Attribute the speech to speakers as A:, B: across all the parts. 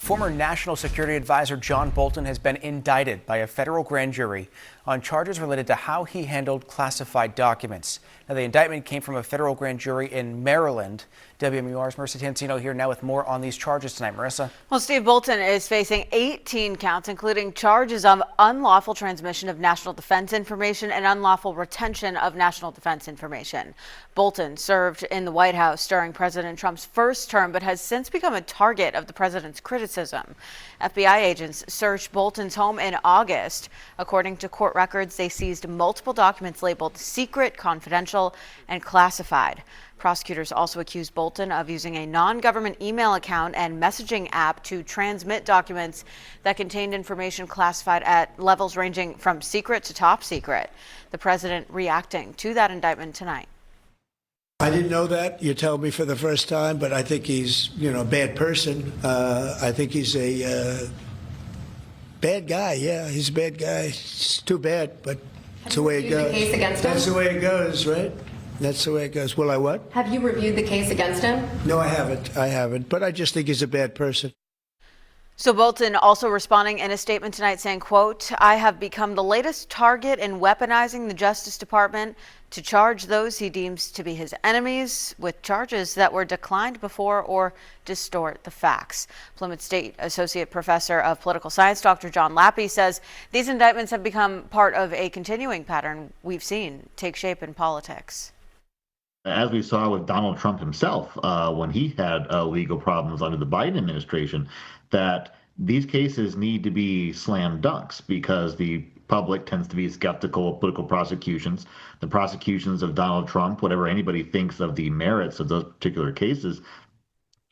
A: Former National Security Advisor John Bolton has been indicted by a federal grand jury on charges related to how he handled classified documents. Now, the indictment came from a federal grand jury in Maryland. WMUR's Marissa Tancino here now with more on these charges tonight. Marissa.
B: Well, Steve, Bolton is facing 18 counts, including charges of unlawful transmission of national defense information and unlawful retention of national defense information. Bolton served in the White House during President Trump's first term, but has since become a target of the president's criticism. FBI agents searched Bolton's home in August. According to court records, they seized multiple documents labeled secret, confidential, and classified. Prosecutors also accused Bolton of using a non-government email account and messaging app to transmit documents that contained information classified at levels ranging from secret to top secret. The president reacting to that indictment tonight.
C: I didn't know that. You tell me for the first time, but I think he's, a bad person. I think he's a bad guy. Yeah, he's a bad guy. It's too bad, but that's the way it goes.
D: Case against him?
C: That's the way it goes, right? That's the way it goes. Will I what?
D: Have you reviewed the case against him?
C: No, I haven't. But I just think he's a bad person.
B: So Bolton also responding in a statement tonight saying, quote, "I have become the latest target in weaponizing the Justice Department to charge those he deems to be his enemies with charges that were declined before or distort the facts." Plymouth State Associate Professor of Political Science, Dr. John Lappy, says these indictments have become part of a continuing pattern we've seen take shape in politics.
E: As we saw with Donald Trump himself, when he had legal problems under the Biden administration, that these cases need to be slam dunks because the public tends to be skeptical of political prosecutions. The prosecutions of Donald Trump, whatever anybody thinks of the merits of those particular cases,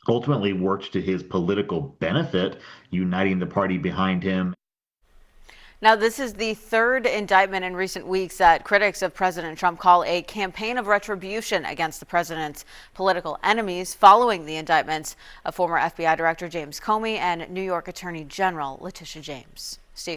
E: ultimately worked to his political benefit, uniting the party behind him.
B: Now, this is the third indictment in recent weeks that critics of President Trump call a campaign of retribution against the president's political enemies following the indictments of former FBI Director James Comey and New York Attorney General Letitia James.